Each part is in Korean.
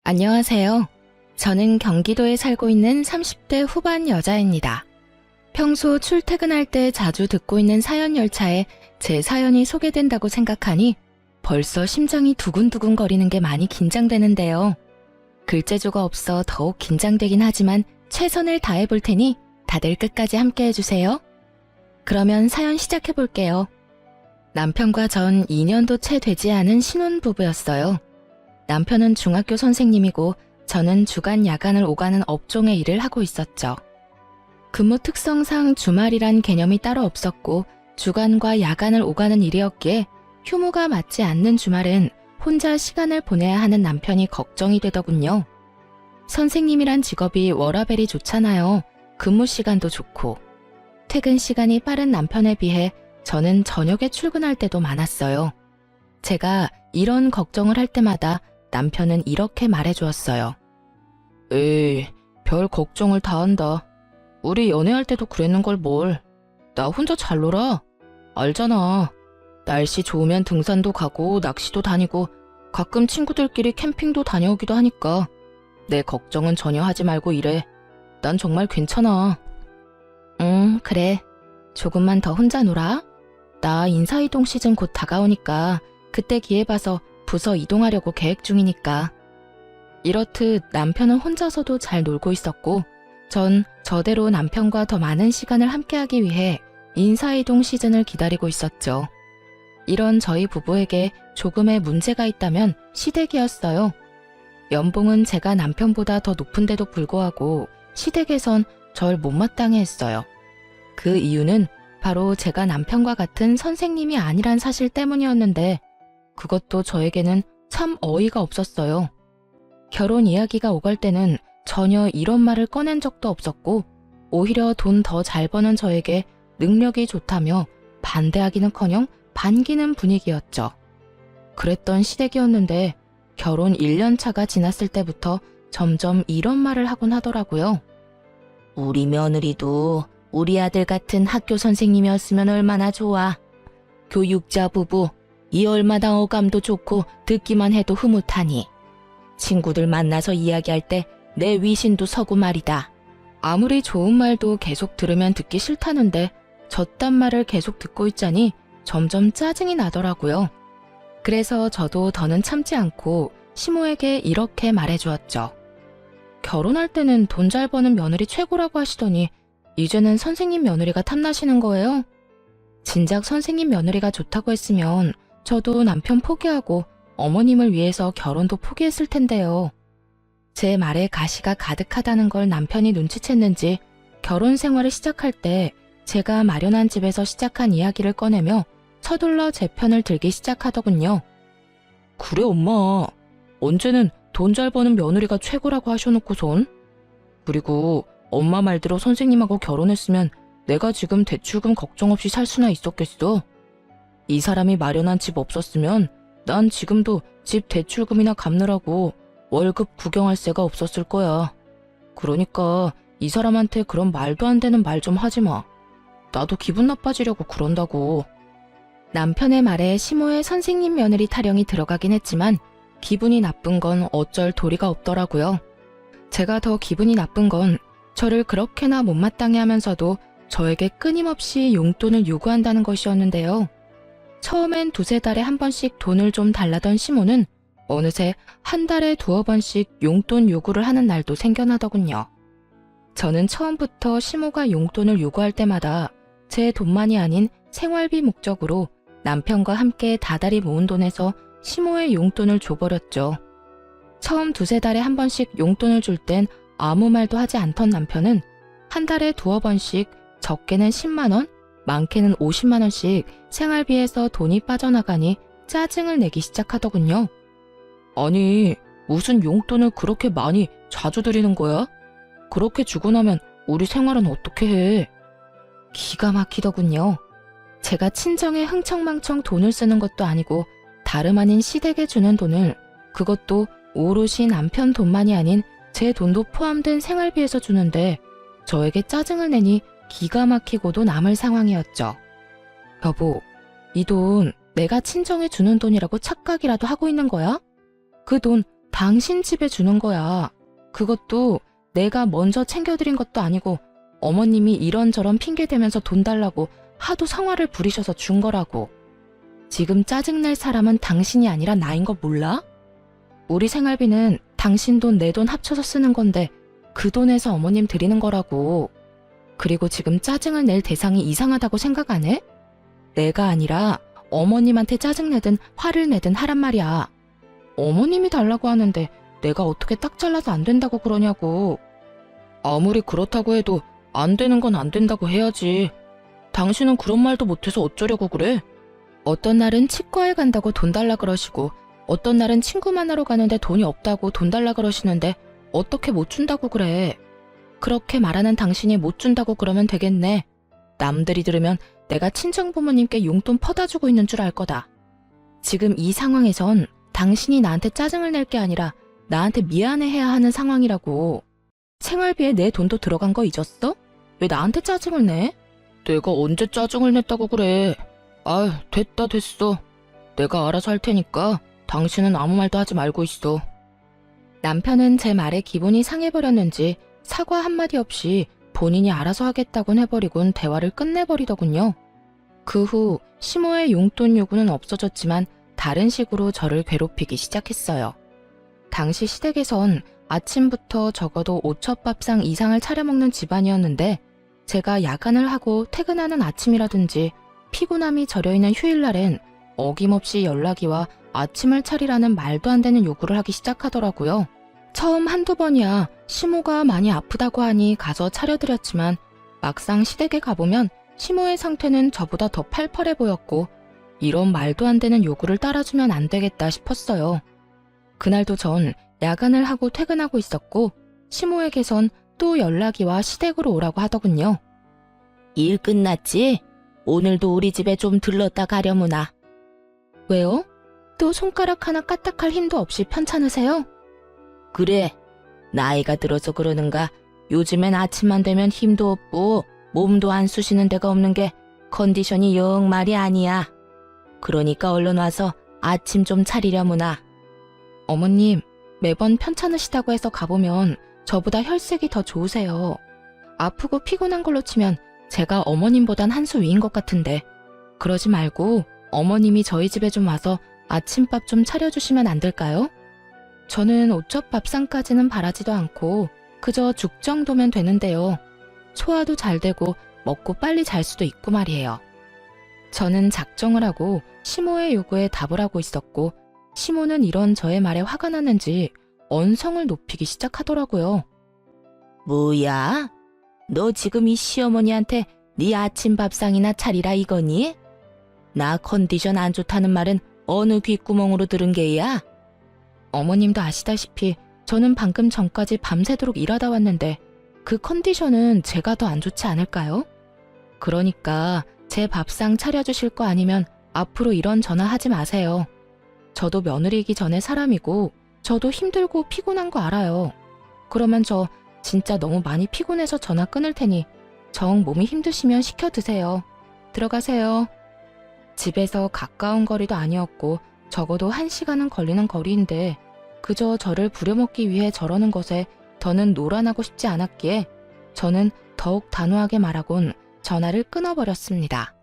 안녕하세요. 저는 경기도에 살고 있는 30대 후반 여자입니다. 평소 출퇴근할 때 자주 듣고 있는 사연 열차에 제 사연이 소개된다고 생각하니 벌써 심장이 두근두근 거리는 게 많이 긴장되는데요. 글재주가 없어 더욱 긴장되긴 하지만 최선을 다해 볼 테니 다들 끝까지 함께 해주세요. 그러면 사연 시작해 볼게요. 남편과 전 2년도 채 되지 않은 신혼부부였어요. 남편은 중학교 선생님이고 저는 주간 야간을 오가는 업종의 일을 하고 있었죠. 근무 특성상 주말이란 개념이 따로 없었고 주간과 야간을 오가는 일이었기에 휴무가 맞지 않는 주말은 혼자 시간을 보내야 하는 남편이 걱정이 되더군요. 선생님이란 직업이 워라밸이 좋잖아요. 근무 시간도 좋고. 퇴근 시간이 빠른 남편에 비해 저는 저녁에 출근할 때도 많았어요. 제가 이런 걱정을 할 때마다 남편은 이렇게 말해주었어요. 에이, 별 걱정을 다 한다. 우리 연애할 때도 그랬는 걸 뭘. 나 혼자 잘 놀아. 알잖아. 날씨 좋으면 등산도 가고 낚시도 다니고 가끔 친구들끼리 캠핑도 다녀오기도 하니까 내 걱정은 전혀 하지 말고 일해. 난 정말 괜찮아. 그래. 조금만 더 혼자 놀아. 나 인사이동 시즌 곧 다가오니까 그때 기회 봐서 부서 이동하려고 계획 중이니까. 이렇듯 남편은 혼자서도 잘 놀고 있었고 전 저대로 남편과 더 많은 시간을 함께하기 위해 인사이동 시즌을 기다리고 있었죠. 이런 저희 부부에게 조금의 문제가 있다면 시댁이었어요. 연봉은 제가 남편보다 더 높은데도 불구하고 시댁에선 절 못마땅해 했어요. 그 이유는 바로 제가 남편과 같은 선생님이 아니란 사실 때문이었는데 그것도 저에게는 참 어이가 없었어요. 결혼 이야기가 오갈 때는 전혀 이런 말을 꺼낸 적도 없었고 오히려 돈 더 잘 버는 저에게 능력이 좋다며 반대하기는커녕 반기는 분위기였죠. 그랬던 시댁이었는데 결혼 1년 차가 지났을 때부터 점점 이런 말을 하곤 하더라고요. 우리 며느리도 우리 아들 같은 학교 선생님이었으면 얼마나 좋아. 교육자 부부, 이 얼마나 어감도 좋고 듣기만 해도 흐뭇하니. 친구들 만나서 이야기할 때 내 위신도 서고 말이다. 아무리 좋은 말도 계속 들으면 듣기 싫다는데 저딴 말을 계속 듣고 있자니 점점 짜증이 나더라고요. 그래서 저도 더는 참지 않고 시모에게 이렇게 말해주었죠. 결혼할 때는 돈 잘 버는 며느리 최고라고 하시더니 이제는 선생님 며느리가 탐나시는 거예요? 진작 선생님 며느리가 좋다고 했으면 저도 남편 포기하고 어머님을 위해서 결혼도 포기했을 텐데요. 제 말에 가시가 가득하다는 걸 남편이 눈치챘는지 결혼 생활을 시작할 때 제가 마련한 집에서 시작한 이야기를 꺼내며 서둘러 제 편을 들기 시작하더군요. 그래 엄마, 언제는 돈 잘 버는 며느리가 최고라고 하셔놓고선. 그리고 엄마 말대로 선생님하고 결혼했으면 내가 지금 대출금 걱정 없이 살 수나 있었겠어. 이 사람이 마련한 집 없었으면 난 지금도 집 대출금이나 갚느라고 월급 구경할 새가 없었을 거야. 그러니까 이 사람한테 그런 말도 안 되는 말 좀 하지 마. 나도 기분 나빠지려고 그런다고. 남편의 말에 시모의 선생님 며느리 타령이 들어가긴 했지만 기분이 나쁜 건 어쩔 도리가 없더라고요. 제가 더 기분이 나쁜 건 저를 그렇게나 못마땅해 하면서도 저에게 끊임없이 용돈을 요구한다는 것이었는데요. 처음엔 두세 달에 한 번씩 돈을 좀 달라던 시모는 어느새 한 달에 두어 번씩 용돈 요구를 하는 날도 생겨나더군요. 저는 처음부터 시모가 용돈을 요구할 때마다 제 돈만이 아닌 생활비 목적으로 남편과 함께 다달이 모은 돈에서 시모의 용돈을 줘버렸죠. 처음 두세 달에 한 번씩 용돈을 줄 땐 아무 말도 하지 않던 남편은 한 달에 두어 번씩 적게는 10만 원, 많게는 50만 원씩 생활비에서 돈이 빠져나가니 짜증을 내기 시작하더군요. 아니, 무슨 용돈을 그렇게 많이 자주 드리는 거야? 그렇게 주고 나면 우리 생활은 어떻게 해? 기가 막히더군요. 제가 친정에 흥청망청 돈을 쓰는 것도 아니고 다름 아닌 시댁에 주는 돈을, 그것도 오롯이 남편 돈만이 아닌 제 돈도 포함된 생활비에서 주는데 저에게 짜증을 내니 기가 막히고도 남을 상황이었죠. 여보, 이 돈 내가 친정에 주는 돈이라고 착각이라도 하고 있는 거야? 그 돈 당신 집에 주는 거야. 그것도 내가 먼저 챙겨드린 것도 아니고 어머님이 이런저런 핑계 대면서 돈 달라고 하도 성화를 부리셔서 준 거라고. 지금 짜증낼 사람은 당신이 아니라 나인 거 몰라? 우리 생활비는 당신 돈 내 돈 합쳐서 쓰는 건데 그 돈에서 어머님 드리는 거라고. 그리고 지금 짜증을 낼 대상이 이상하다고 생각 안 해? 내가 아니라 어머님한테 짜증내든 화를 내든 하란 말이야. 어머님이 달라고 하는데 내가 어떻게 딱 잘라서 안 된다고 그러냐고. 아무리 그렇다고 해도 안 되는 건 안 된다고 해야지. 당신은 그런 말도 못해서 어쩌려고 그래? 어떤 날은 치과에 간다고 돈 달라 그러시고 어떤 날은 친구 만나러 가는데 돈이 없다고 돈 달라 그러시는데 어떻게 못 준다고 그래. 그렇게 말하는 당신이 못 준다고 그러면 되겠네. 남들이 들으면 내가 친정부모님께 용돈 퍼다 주고 있는 줄 알 거다. 지금 이 상황에선 당신이 나한테 짜증을 낼 게 아니라 나한테 미안해해야 하는 상황이라고. 생활비에 내 돈도 들어간 거 잊었어? 왜 나한테 짜증을 내? 내가 언제 짜증을 냈다고 그래. 아유, 됐어. 내가 알아서 할 테니까 당신은 아무 말도 하지 말고 있어. 남편은 제 말에 기분이 상해버렸는지 사과 한마디 없이 본인이 알아서 하겠다곤 해버리곤 대화를 끝내버리더군요. 그 후 시모의 용돈 요구는 없어졌지만 다른 식으로 저를 괴롭히기 시작했어요. 당시 시댁에선 아침부터 적어도 5첩밥상 이상을 차려 먹는 집안이었는데 제가 야간을 하고 퇴근하는 아침이라든지 피곤함이 절여있는 휴일날엔 어김없이 연락이 와 아침을 차리라는 말도 안 되는 요구를 하기 시작하더라고요. 처음 한두 번이야 시모가 많이 아프다고 하니 가서 차려드렸지만 막상 시댁에 가보면 시모의 상태는 저보다 더 팔팔해 보였고 이런 말도 안 되는 요구를 따라주면 안 되겠다 싶었어요. 그날도 전 야간을 하고 퇴근하고 있었고 시모에게선 또 연락이 와 시댁으로 오라고 하더군요. 일 끝났지? 오늘도 우리 집에 좀 들렀다 가려무나. 왜요? 또 손가락 하나 까딱할 힘도 없이 편찮으세요? 그래, 나이가 들어서 그러는가 요즘엔 아침만 되면 힘도 없고 몸도 안 쑤시는 데가 없는 게 컨디션이 영 말이 아니야. 그러니까 얼른 와서 아침 좀 차리려무나. 어머님, 매번 편찮으시다고 해서 가보면 저보다 혈색이 더 좋으세요. 아프고 피곤한 걸로 치면 제가 어머님보단 한 수 위인 것 같은데 그러지 말고 어머님이 저희 집에 좀 와서 아침밥 좀 차려주시면 안 될까요? 저는 5첩 밥상까지는 바라지도 않고 그저 죽 정도면 되는데요. 소화도 잘 되고 먹고 빨리 잘 수도 있고 말이에요. 저는 작정을 하고 시모의 요구에 답을 하고 있었고 시모는 이런 저의 말에 화가 났는지 언성을 높이기 시작하더라고요. 뭐야? 너 지금 이 시어머니한테 네 아침 밥상이나 차리라 이거니? 나 컨디션 안 좋다는 말은 어느 귓구멍으로 들은 게야? 어머님도 아시다시피 저는 방금 전까지 밤새도록 일하다 왔는데 그 컨디션은 제가 더 안 좋지 않을까요? 그러니까 제 밥상 차려주실 거 아니면 앞으로 이런 전화 하지 마세요. 저도 며느리이기 전에 사람이고 저도 힘들고 피곤한 거 알아요. 그러면 저 진짜 너무 많이 피곤해서 전화 끊을 테니 정 몸이 힘드시면 시켜 드세요. 들어가세요. 집에서 가까운 거리도 아니었고 적어도 1시간은 걸리는 거리인데 그저 저를 부려먹기 위해 저러는 것에 더는 노란하고 싶지 않았기에 저는 더욱 단호하게 말하곤 전화를 끊어버렸습니다.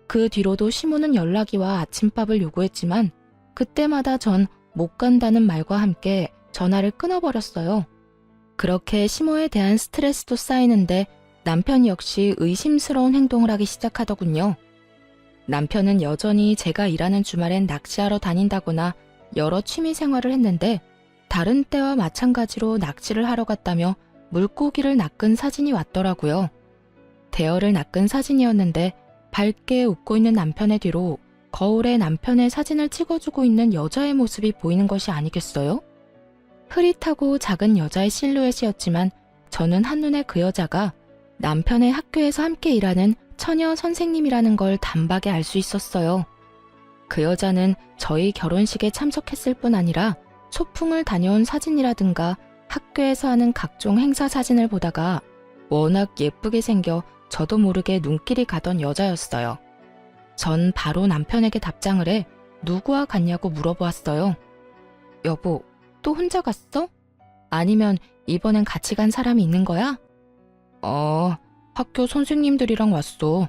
그 뒤로도 시모는 연락이 와 아침밥을 요구했지만 그때마다 전 못 간다는 말과 함께 전화를 끊어버렸어요. 그렇게 시모에 대한 스트레스도 쌓이는데 남편 역시 의심스러운 행동을 하기 시작하더군요. 남편은 여전히 제가 일하는 주말엔 낚시하러 다닌다거나 여러 취미 생활을 했는데 다른 때와 마찬가지로 낚시를 하러 갔다며 물고기를 낚은 사진이 왔더라고요. 대어를 낚은 사진이었는데 밝게 웃고 있는 남편의 뒤로 거울에 남편의 사진을 찍어주고 있는 여자의 모습이 보이는 것이 아니겠어요? 흐릿하고 작은 여자의 실루엣이었지만 저는 한눈에 그 여자가 남편의 학교에서 함께 일하는 처녀 선생님이라는 걸 단박에 알 수 있었어요. 그 여자는 저희 결혼식에 참석했을 뿐 아니라 소풍을 다녀온 사진이라든가 학교에서 하는 각종 행사 사진을 보다가 워낙 예쁘게 생겨 저도 모르게 눈길이 가던 여자였어요. 전 바로 남편에게 답장을 해 누구와 갔냐고 물어보았어요. 여보, 또 혼자 갔어? 아니면 이번엔 같이 간 사람이 있는 거야? 학교 선생님들이랑 왔어.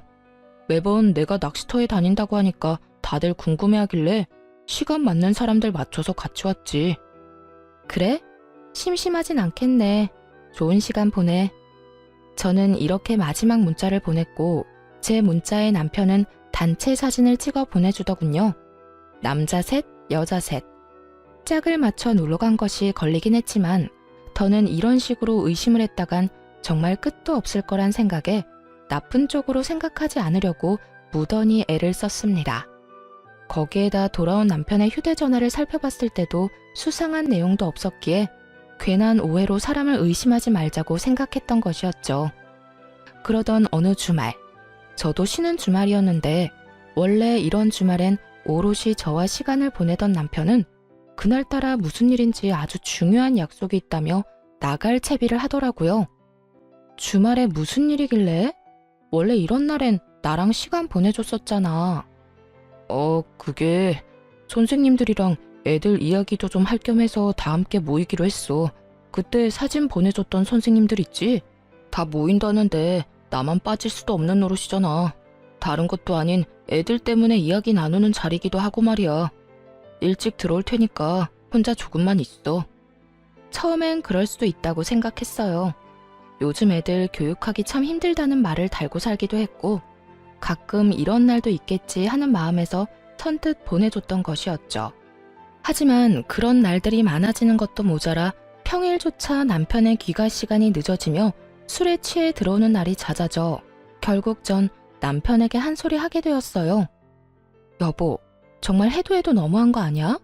매번 내가 낚시터에 다닌다고 하니까 다들 궁금해하길래 시간 맞는 사람들 맞춰서 같이 왔지. 그래? 심심하진 않겠네. 좋은 시간 보내. 저는 이렇게 마지막 문자를 보냈고 제 문자에 남편은 단체 사진을 찍어 보내주더군요. 남자 셋, 여자 셋. 짝을 맞춰 놀러 간 것이 걸리긴 했지만 더는 이런 식으로 의심을 했다간 정말 끝도 없을 거란 생각에 나쁜 쪽으로 생각하지 않으려고 무던히 애를 썼습니다. 거기에다 돌아온 남편의 휴대전화를 살펴봤을 때도 수상한 내용도 없었기에 괜한 오해로 사람을 의심하지 말자고 생각했던 것이었죠. 그러던 어느 주말, 저도 쉬는 주말이었는데 원래 이런 주말엔 오롯이 저와 시간을 보내던 남편은 그날따라 무슨 일인지 아주 중요한 약속이 있다며 나갈 채비를 하더라고요. 주말에 무슨 일이길래? 원래 이런 날엔 나랑 시간 보내줬었잖아. 그게 선생님들이랑 애들 이야기도 좀 할 겸 해서 다 함께 모이기로 했어. 그때 사진 보내줬던 선생님들 있지? 다 모인다는데 나만 빠질 수도 없는 노릇이잖아. 다른 것도 아닌 애들 때문에 이야기 나누는 자리기도 하고 말이야. 일찍 들어올 테니까 혼자 조금만 있어. 처음엔 그럴 수도 있다고 생각했어요. 요즘 애들 교육하기 참 힘들다는 말을 달고 살기도 했고 가끔 이런 날도 있겠지 하는 마음에서 선뜻 보내줬던 것이었죠. 하지만 그런 날들이 많아지는 것도 모자라 평일조차 남편의 귀가 시간이 늦어지며 술에 취해 들어오는 날이 잦아져 결국 전 남편에게 한 소리 하게 되었어요. 여보, 정말 해도 해도 너무한 거 아니야?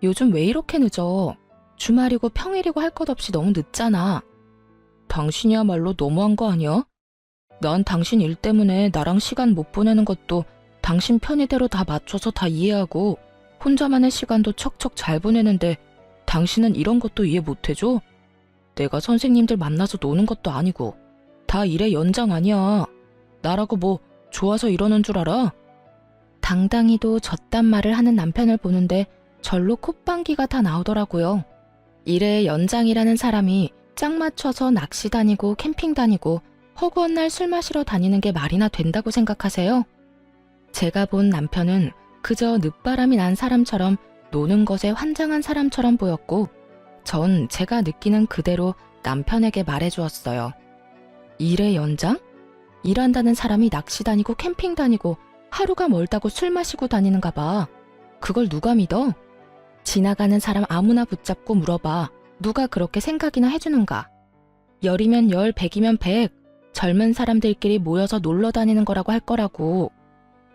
요즘 왜 이렇게 늦어? 주말이고 평일이고 할 것 없이 너무 늦잖아. 당신이야말로 너무한 거 아니야? 난 당신 일 때문에 나랑 시간 못 보내는 것도 당신 편의대로 다 맞춰서 다 이해하고 혼자만의 시간도 척척 잘 보내는데 당신은 이런 것도 이해 못 해줘? 내가 선생님들 만나서 노는 것도 아니고 다 일의 연장 아니야. 나라고 뭐 좋아서 이러는 줄 알아? 당당히도 저딴 말을 하는 남편을 보는데 절로 콧방귀가 다 나오더라고요. 일의 연장이라는 사람이 짝 맞춰서 낚시 다니고 캠핑 다니고 허구한 날 술 마시러 다니는 게 말이나 된다고 생각하세요? 제가 본 남편은 그저 늦바람이 난 사람처럼 노는 것에 환장한 사람처럼 보였고 전 제가 느끼는 그대로 남편에게 말해주었어요. 일의 연장? 일한다는 사람이 낚시 다니고 캠핑 다니고 하루가 멀다고 술 마시고 다니는가 봐. 그걸 누가 믿어? 지나가는 사람 아무나 붙잡고 물어봐. 누가 그렇게 생각이나 해주는가? 열이면 열, 백이면 백. 젊은 사람들끼리 모여서 놀러 다니는 거라고 할 거라고.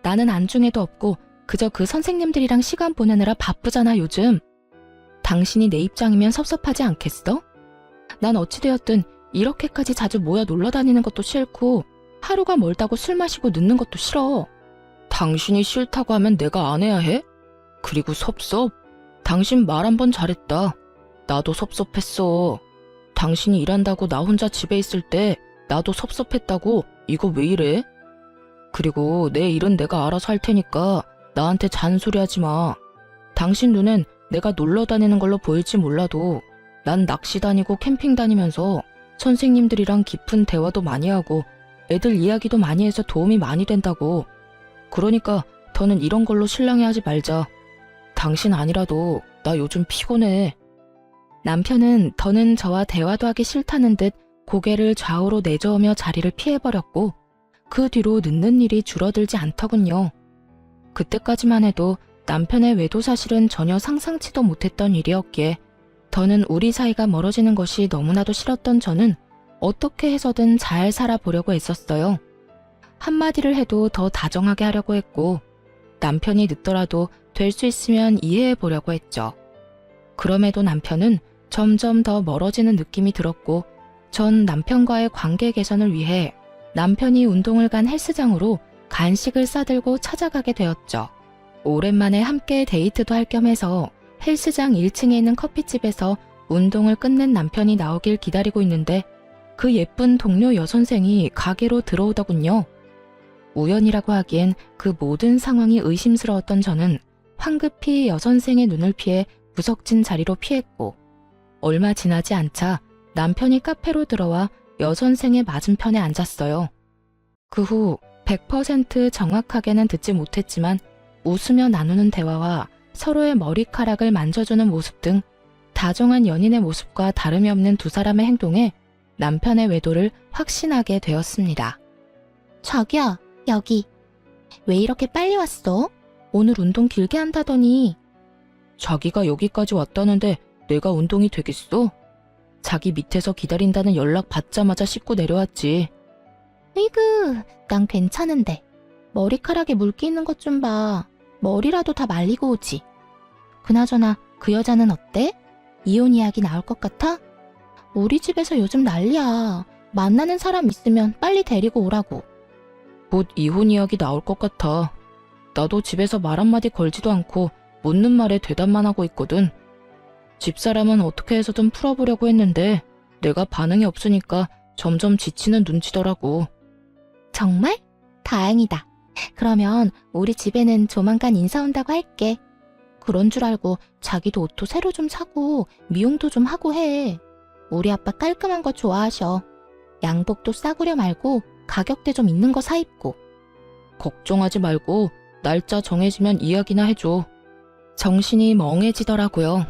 나는 안중에도 없고 그저 그 선생님들이랑 시간 보내느라 바쁘잖아 요즘. 당신이 내 입장이면 섭섭하지 않겠어? 난 어찌되었든 이렇게까지 자주 모여 놀러 다니는 것도 싫고 하루가 멀다고 술 마시고 늦는 것도 싫어. 당신이 싫다고 하면 내가 안 해야 해? 그리고 섭섭? 당신 말 한 번 잘했다. 나도 섭섭했어. 당신이 일한다고 나 혼자 집에 있을 때 나도 섭섭했다고. 이거 왜 이래? 그리고 내 일은 내가 알아서 할 테니까 나한테 잔소리하지 마. 당신 눈엔 내가 놀러 다니는 걸로 보일지 몰라도 난 낚시 다니고 캠핑 다니면서 선생님들이랑 깊은 대화도 많이 하고 애들 이야기도 많이 해서 도움이 많이 된다고. 그러니까 더는 이런 걸로 실랑이하지 말자. 당신 아니라도 나 요즘 피곤해. 남편은 더는 저와 대화도 하기 싫다는 듯 고개를 좌우로 내저으며 자리를 피해버렸고 그 뒤로 늦는 일이 줄어들지 않더군요. 그때까지만 해도 남편의 외도 사실은 전혀 상상치도 못했던 일이었기에 더는 우리 사이가 멀어지는 것이 너무나도 싫었던 저는 어떻게 해서든 잘 살아보려고 애썼어요. 한마디를 해도 더 다정하게 하려고 했고 남편이 늦더라도 될 수 있으면 이해해보려고 했죠. 그럼에도 남편은 점점 더 멀어지는 느낌이 들었고 전 남편과의 관계 개선을 위해 남편이 운동을 간 헬스장으로 간식을 싸들고 찾아가게 되었죠. 오랜만에 함께 데이트도 할 겸 해서 헬스장 1층에 있는 커피집에서 운동을 끝낸 남편이 나오길 기다리고 있는데 그 예쁜 동료 여선생이 가게로 들어오더군요. 우연이라고 하기엔 그 모든 상황이 의심스러웠던 저는 황급히 여선생의 눈을 피해 구석진 자리로 피했고 얼마 지나지 않자 남편이 카페로 들어와 여선생의 맞은편에 앉았어요. 그 후 100% 정확하게는 듣지 못했지만 웃으며 나누는 대화와 서로의 머리카락을 만져주는 모습 등 다정한 연인의 모습과 다름이 없는 두 사람의 행동에 남편의 외도를 확신하게 되었습니다. 자기야, 여기. 왜 이렇게 빨리 왔어? 오늘 운동 길게 한다더니. 자기가 여기까지 왔다는데 내가 운동이 되겠어? 자기 밑에서 기다린다는 연락 받자마자 씻고 내려왔지. 으이그, 난 괜찮은데. 머리카락에 물기 있는 것 좀 봐. 머리라도 다 말리고 오지. 그나저나 그 여자는 어때? 이혼 이야기 나올 것 같아? 우리 집에서 요즘 난리야. 만나는 사람 있으면 빨리 데리고 오라고. 곧 이혼 이야기 나올 것 같아. 나도 집에서 말 한마디 걸지도 않고 묻는 말에 대답만 하고 있거든. 집사람은 어떻게 해서든 풀어보려고 했는데 내가 반응이 없으니까 점점 지치는 눈치더라고. 정말? 다행이다. 그러면 우리 집에는 조만간 인사 온다고 할게. 그런 줄 알고 자기도 옷도 새로 좀 사고 미용도 좀 하고 해. 우리 아빠 깔끔한 거 좋아하셔. 양복도 싸구려 말고 가격대 좀 있는 거 사 입고. 걱정하지 말고 날짜 정해지면 이야기나 해줘. 정신이 멍해지더라고요.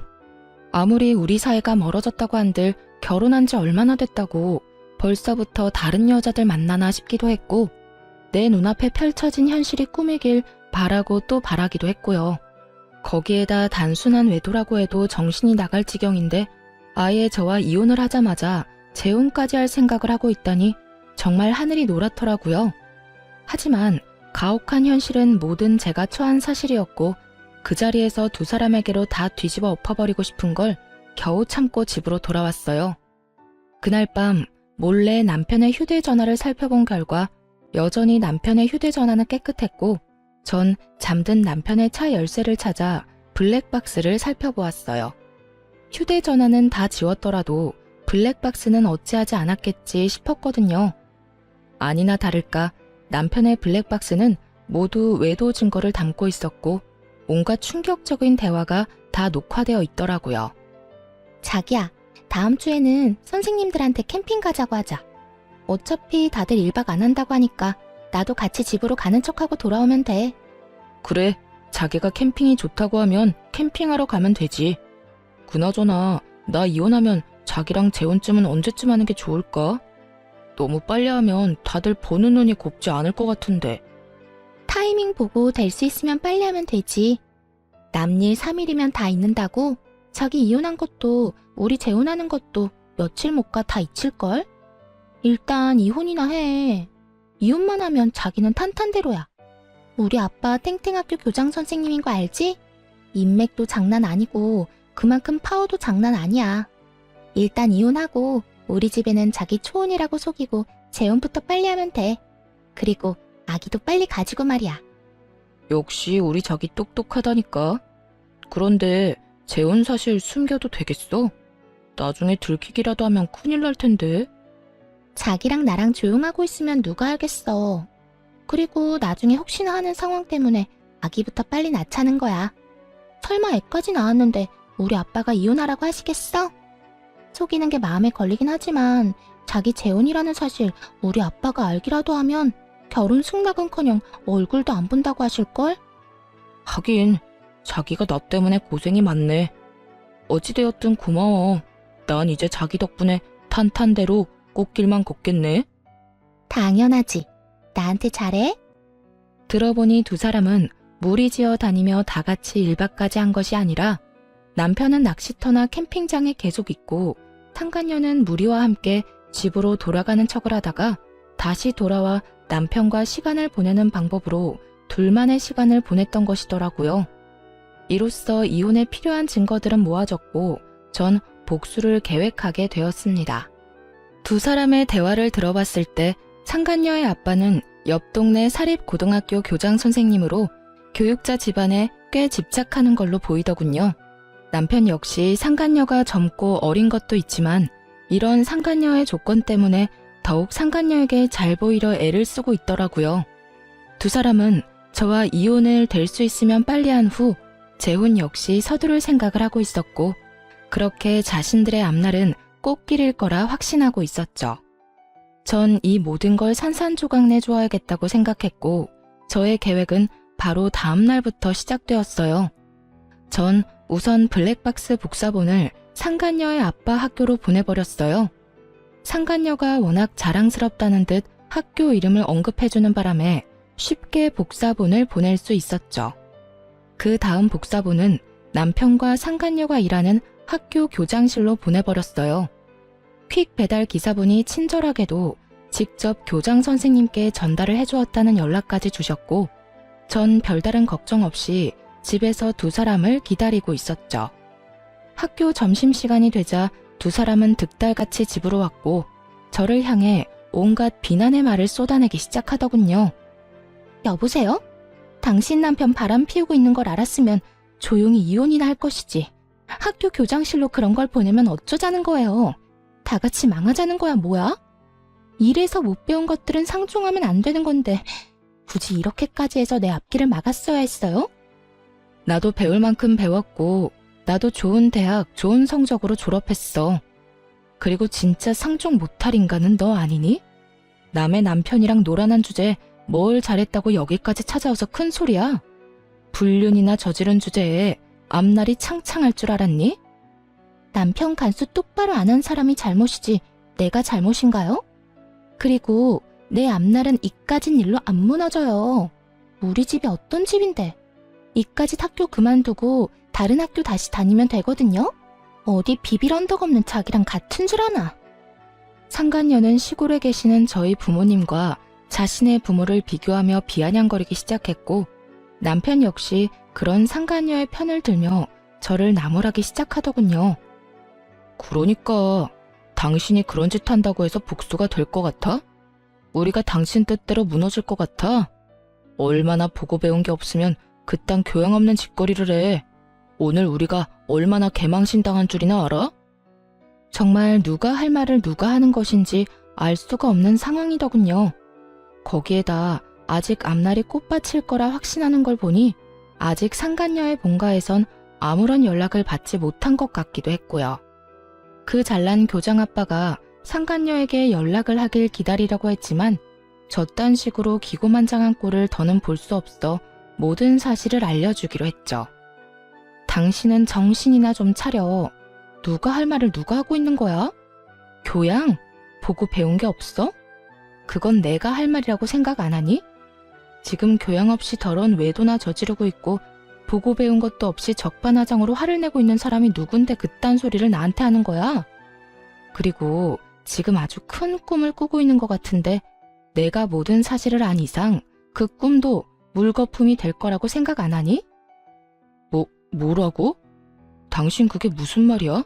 아무리 우리 사이가 멀어졌다고 한들 결혼한 지 얼마나 됐다고 벌써부터 다른 여자들 만나나 싶기도 했고 내 눈앞에 펼쳐진 현실이 꿈이길 바라고 또 바라기도 했고요. 거기에다 단순한 외도라고 해도 정신이 나갈 지경인데 아예 저와 이혼을 하자마자 재혼까지 할 생각을 하고 있다니 정말 하늘이 노랗더라고요. 하지만 가혹한 현실은 모든 제가 처한 사실이었고 그 자리에서 두 사람에게로 다 뒤집어 엎어버리고 싶은 걸 겨우 참고 집으로 돌아왔어요. 그날 밤 몰래 남편의 휴대전화를 살펴본 결과 여전히 남편의 휴대전화는 깨끗했고 전 잠든 남편의 차 열쇠를 찾아 블랙박스를 살펴보았어요. 휴대전화는 다 지웠더라도 블랙박스는 어찌하지 않았겠지 싶었거든요. 아니나 다를까 남편의 블랙박스는 모두 외도 증거를 담고 있었고 온갖 충격적인 대화가 다 녹화되어 있더라고요. 자기야, 다음 주에는 선생님들한테 캠핑 가자고 하자. 어차피 다들 1박 안 한다고 하니까 나도 같이 집으로 가는 척하고 돌아오면 돼. 그래, 자기가 캠핑이 좋다고 하면 캠핑하러 가면 되지. 그나저나 나 이혼하면 자기랑 재혼쯤은 언제쯤 하는 게 좋을까? 너무 빨리 하면 다들 보는 눈이 곱지 않을 것 같은데. 타이밍 보고 될 수 있으면 빨리 하면 되지. 남일 3일이면 다 잊는다고? 자기 이혼한 것도 우리 재혼하는 것도 며칠 못 가 다 잊힐걸? 일단 이혼이나 해. 이혼만 하면 자기는 탄탄대로야. 우리 아빠 탱탱학교 교장 선생님인 거 알지? 인맥도 장난 아니고 그만큼 파워도 장난 아니야. 일단 이혼하고 우리 집에는 자기 초혼이라고 속이고 재혼부터 빨리 하면 돼. 그리고 아기도 빨리 가지고 말이야. 역시 우리 자기 똑똑하다니까. 그런데 재혼 사실 숨겨도 되겠어? 나중에 들키기라도 하면 큰일 날 텐데. 자기랑 나랑 조용하고 있으면 누가 알겠어. 그리고 나중에 혹시나 하는 상황 때문에 아기부터 빨리 낳자는 거야. 설마 애까지 낳았는데 우리 아빠가 이혼하라고 하시겠어? 속이는 게 마음에 걸리긴 하지만 자기 재혼이라는 사실 우리 아빠가 알기라도 하면 결혼 승낙은커녕 얼굴도 안 본다고 하실걸? 하긴 자기가 나 때문에 고생이 많네. 어찌되었든 고마워. 난 이제 자기 덕분에 탄탄대로 꽃길만 걷겠네. 당연하지. 나한테 잘해? 들어보니 두 사람은 무리지어 다니며 다 같이 1박까지 한 것이 아니라 남편은 낚시터나 캠핑장에 계속 있고 상간녀는 무리와 함께 집으로 돌아가는 척을 하다가 다시 돌아와 남편과 시간을 보내는 방법으로 둘만의 시간을 보냈던 것이더라고요. 이로써 이혼에 필요한 증거들은 모아졌고 전 복수를 계획하게 되었습니다. 두 사람의 대화를 들어봤을 때 상간녀의 아빠는 옆 동네 사립고등학교 교장 선생님으로 교육자 집안에 꽤 집착하는 걸로 보이더군요. 남편 역시 상간녀가 젊고 어린 것도 있지만 이런 상간녀의 조건 때문에 더욱 상간녀에게 잘 보이려 애를 쓰고 있더라고요. 두 사람은 저와 이혼을 될 수 있으면 빨리 한 후 재혼 역시 서두를 생각을 하고 있었고 그렇게 자신들의 앞날은 꽃길일 거라 확신하고 있었죠. 전 이 모든 걸 산산조각 내줘야겠다고 생각했고 저의 계획은 바로 다음 날부터 시작되었어요. 전 우선 블랙박스 복사본을 상간녀의 아빠 학교로 보내버렸어요. 상간녀가 워낙 자랑스럽다는 듯 학교 이름을 언급해주는 바람에 쉽게 복사본을 보낼 수 있었죠. 그 다음 복사본은 남편과 상간녀가 일하는 학교 교장실로 보내버렸어요. 퀵 배달 기사분이 친절하게도 직접 교장 선생님께 전달을 해주었다는 연락까지 주셨고 전 별다른 걱정 없이 집에서 두 사람을 기다리고 있었죠. 학교 점심시간이 되자 두 사람은 득달같이 집으로 왔고 저를 향해 온갖 비난의 말을 쏟아내기 시작하더군요. 여보세요? 당신 남편 바람 피우고 있는 걸 알았으면 조용히 이혼이나 할 것이지. 학교 교장실로 그런 걸 보내면 어쩌자는 거예요. 다 같이 망하자는 거야 뭐야? 일에서 못 배운 것들은 상종하면 안 되는 건데 굳이 이렇게까지 해서 내 앞길을 막았어야 했어요? 나도 배울 만큼 배웠고 나도 좋은 대학, 좋은 성적으로 졸업했어. 그리고 진짜 상종 못할 인간은 너 아니니? 남의 남편이랑 노란한 주제에 뭘 잘했다고 여기까지 찾아와서 큰 소리야? 불륜이나 저지른 주제에 앞날이 창창할 줄 알았니? 남편 간수 똑바로 안 한 사람이 잘못이지 내가 잘못인가요? 그리고 내 앞날은 이까진 일로 안 무너져요. 우리 집이 어떤 집인데 이까짓 학교 그만두고 다른 학교 다시 다니면 되거든요? 어디 비빌 언덕 없는 자기랑 같은 줄 아나? 상간녀는 시골에 계시는 저희 부모님과 자신의 부모를 비교하며 비아냥거리기 시작했고 남편 역시 그런 상간녀의 편을 들며 저를 나무라기 시작하더군요. 그러니까 당신이 그런 짓 한다고 해서 복수가 될 것 같아? 우리가 당신 뜻대로 무너질 것 같아? 얼마나 보고 배운 게 없으면 그딴 교양 없는 짓거리를 해. 오늘 우리가 얼마나 개망신당한 줄이나 알아? 정말 누가 할 말을 누가 하는 것인지 알 수가 없는 상황이더군요. 거기에다 아직 앞날이 꽃밭일 거라 확신하는 걸 보니 아직 상간녀의 본가에선 아무런 연락을 받지 못한 것 같기도 했고요. 그 잘난 교장 아빠가 상간녀에게 연락을 하길 기다리려고 했지만 저딴 식으로 기고만장한 꼴을 더는 볼 수 없어 모든 사실을 알려주기로 했죠. 당신은 정신이나 좀 차려. 누가 할 말을 누가 하고 있는 거야? 교양? 보고 배운 게 없어? 그건 내가 할 말이라고 생각 안 하니? 지금 교양 없이 더러운 외도나 저지르고 있고 보고 배운 것도 없이 적반하장으로 화를 내고 있는 사람이 누군데 그딴 소리를 나한테 하는 거야? 그리고 지금 아주 큰 꿈을 꾸고 있는 것 같은데 내가 모든 사실을 안 이상 그 꿈도 물거품이 될 거라고 생각 안 하니? 뭐라고? 당신 그게 무슨 말이야?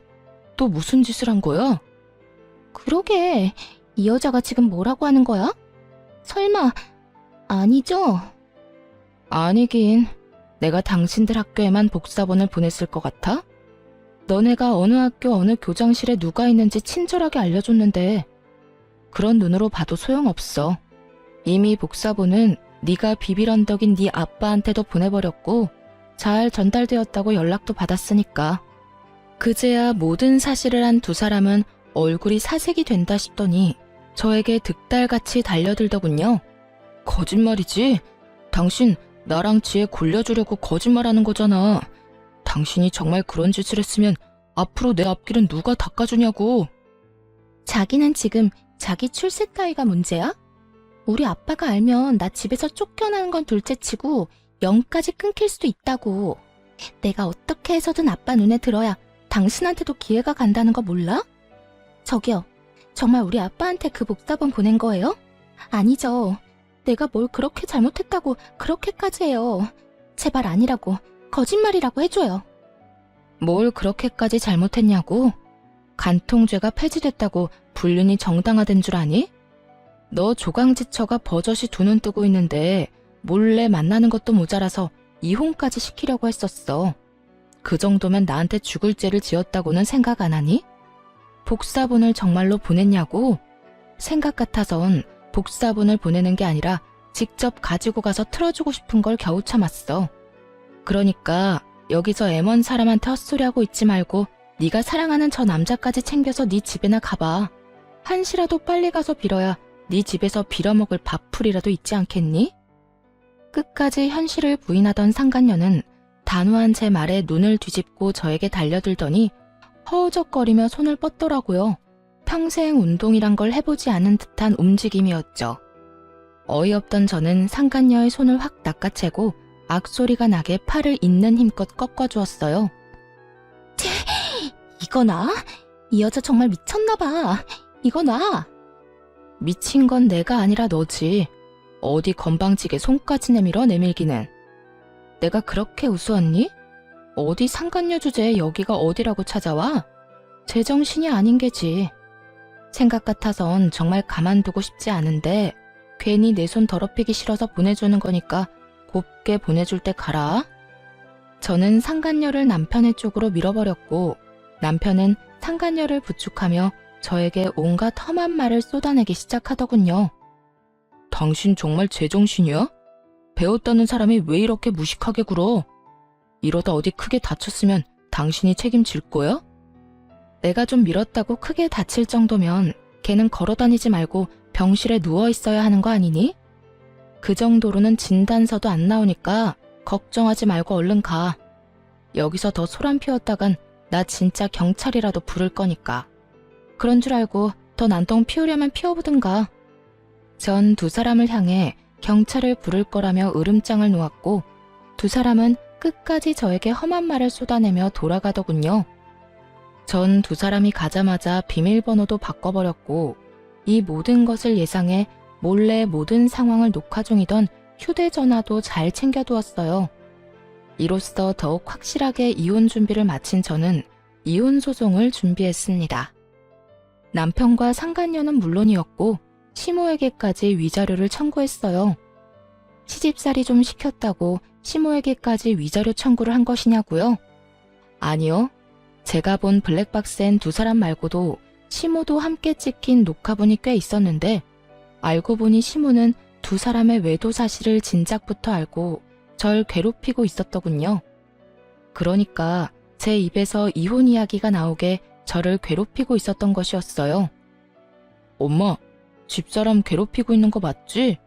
또 무슨 짓을 한 거야? 그러게, 이 여자가 지금 뭐라고 하는 거야? 설마, 아니죠? 아니긴, 내가 당신들 학교에만 복사본을 보냈을 것 같아? 너네가 어느 학교 어느 교장실에 누가 있는지 친절하게 알려줬는데 그런 눈으로 봐도 소용없어. 이미 복사본은 네가 비빌 언덕인 네 아빠한테도 보내버렸고 잘 전달되었다고 연락도 받았으니까. 그제야 모든 사실을 한 두 사람은 얼굴이 사색이 된다 싶더니 저에게 득달같이 달려들더군요. 거짓말이지? 당신 나랑 지혜 골려주려고 거짓말하는 거잖아. 당신이 정말 그런 짓을 했으면 앞으로 내 앞길은 누가 닦아주냐고. 자기는 지금 자기 출세 따위가 문제야? 우리 아빠가 알면 나 집에서 쫓겨나는 건 둘째치고 영까지 끊길 수도 있다고. 내가 어떻게 해서든 아빠 눈에 들어야 당신한테도 기회가 간다는 거 몰라? 저기요, 정말 우리 아빠한테 그 복사본 보낸 거예요? 아니죠. 내가 뭘 그렇게 잘못했다고 그렇게까지 해요. 제발 아니라고, 거짓말이라고 해줘요. 뭘 그렇게까지 잘못했냐고? 간통죄가 폐지됐다고 불륜이 정당화된 줄 아니? 너 조강지처가 버젓이 두 눈 뜨고 있는데 몰래 만나는 것도 모자라서 이혼까지 시키려고 했었어. 그 정도면 나한테 죽을 죄를 지었다고는 생각 안 하니? 복사본을 정말로 보냈냐고? 생각 같아선 복사본을 보내는 게 아니라 직접 가지고 가서 틀어주고 싶은 걸 겨우 참았어. 그러니까 여기서 M1 사람한테 헛소리하고 있지 말고 네가 사랑하는 저 남자까지 챙겨서 네 집에나 가봐. 한시라도 빨리 가서 빌어야 네 집에서 빌어먹을 밥풀이라도 있지 않겠니? 끝까지 현실을 부인하던 상간녀는 단호한 제 말에 눈을 뒤집고 저에게 달려들더니 허우적거리며 손을 뻗더라고요. 평생 운동이란 걸 해보지 않은 듯한 움직임이었죠. 어이없던 저는 상간녀의 손을 확 낚아채고 악소리가 나게 팔을 있는 힘껏 꺾어주었어요. 이거 나? 이 여자 정말 미쳤나봐. 이거 나? 미친 건 내가 아니라 너지. 어디 건방지게 손까지 내밀어 내밀기는. 내가 그렇게 우스웠니? 어디 상간녀 주제에 여기가 어디라고 찾아와? 제정신이 아닌 게지. 생각 같아선 정말 가만두고 싶지 않은데 괜히 내 손 더럽히기 싫어서 보내주는 거니까 곱게 보내줄 때 가라. 저는 상간녀를 남편의 쪽으로 밀어버렸고 남편은 상간녀를 부축하며 저에게 온갖 험한 말을 쏟아내기 시작하더군요. 당신 정말 제정신이야? 배웠다는 사람이 왜 이렇게 무식하게 굴어? 이러다 어디 크게 다쳤으면 당신이 책임질 거야? 내가 좀 밀었다고 크게 다칠 정도면 걔는 걸어다니지 말고 병실에 누워 있어야 하는 거 아니니? 그 정도로는 진단서도 안 나오니까 걱정하지 말고 얼른 가. 여기서 더 소란 피웠다간 나 진짜 경찰이라도 부를 거니까. 그런 줄 알고 더 난동 피우려면 피워보든가. 전 두 사람을 향해 경찰을 부를 거라며 으름장을 놓았고 두 사람은 끝까지 저에게 험한 말을 쏟아내며 돌아가더군요. 전 두 사람이 가자마자 비밀번호도 바꿔버렸고 이 모든 것을 예상해 몰래 모든 상황을 녹화 중이던 휴대전화도 잘 챙겨두었어요. 이로써 더욱 확실하게 이혼 준비를 마친 저는 이혼 소송을 준비했습니다. 남편과 상간녀는 물론이었고 시모에게까지 위자료를 청구했어요. 시집살이 좀 시켰다고 시모에게까지 위자료 청구를 한 것이냐고요? 아니요. 제가 본 블랙박스엔 두 사람 말고도 시모도 함께 찍힌 녹화본이 꽤 있었는데 알고 보니 시모는 두 사람의 외도 사실을 진작부터 알고 절 괴롭히고 있었더군요. 그러니까 제 입에서 이혼 이야기가 나오게 저를 괴롭히고 있었던 것이었어요. 엄마, 집사람 괴롭히고 있는 거 맞지?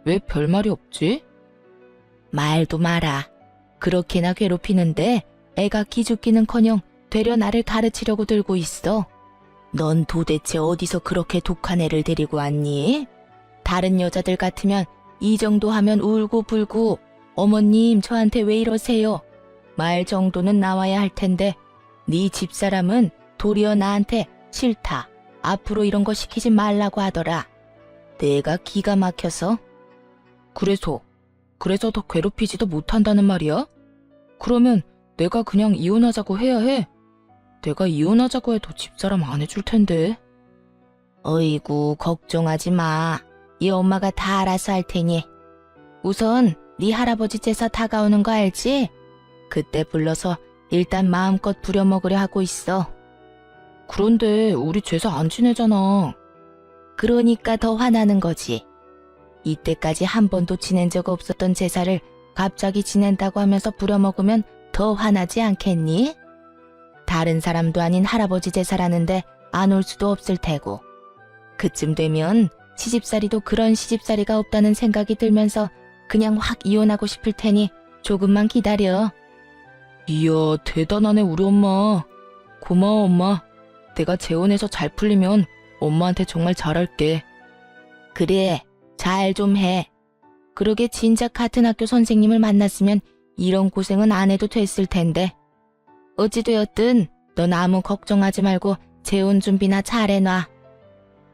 왜 별말이 없지? 말도 마라. 그렇게나 괴롭히는데 애가 기죽기는커녕 되려 나를 가르치려고 들고 있어. 넌 도대체 어디서 그렇게 독한 애를 데리고 왔니? 다른 여자들 같으면 이 정도 하면 울고불고 어머님 저한테 왜 이러세요? 말 정도는 나와야 할 텐데 네 집사람은 도리어 나한테 싫다. 앞으로 이런 거 시키지 말라고 하더라. 내가 기가 막혀서. 그래서 더 괴롭히지도 못한다는 말이야? 그러면 내가 그냥 이혼하자고 해야 해? 내가 이혼하자고 해도 집사람 안 해줄 텐데. 어이구 걱정하지 마. 이 엄마가 다 알아서 할 테니. 우선 네 할아버지 제사 다가오는 거 알지? 그때 불러서 일단 마음껏 부려먹으려 하고 있어. 그런데 우리 제사 안 지내잖아. 그러니까 더 화나는 거지. 이때까지 한 번도 지낸 적 없었던 제사를 갑자기 지낸다고 하면서 부려먹으면 더 화나지 않겠니? 다른 사람도 아닌 할아버지 제사라는데 안 올 수도 없을 테고. 그쯤 되면 시집살이도 그런 시집살이가 없다는 생각이 들면서 그냥 확 이혼하고 싶을 테니 조금만 기다려. 이야, 대단하네 우리 엄마. 고마워 엄마. 내가 재혼해서 잘 풀리면 엄마한테 정말 잘할게. 그래, 잘 좀 해. 그러게 진작 같은 학교 선생님을 만났으면 이런 고생은 안 해도 됐을 텐데. 어찌되었든 넌 아무 걱정하지 말고 재혼 준비나 잘해놔.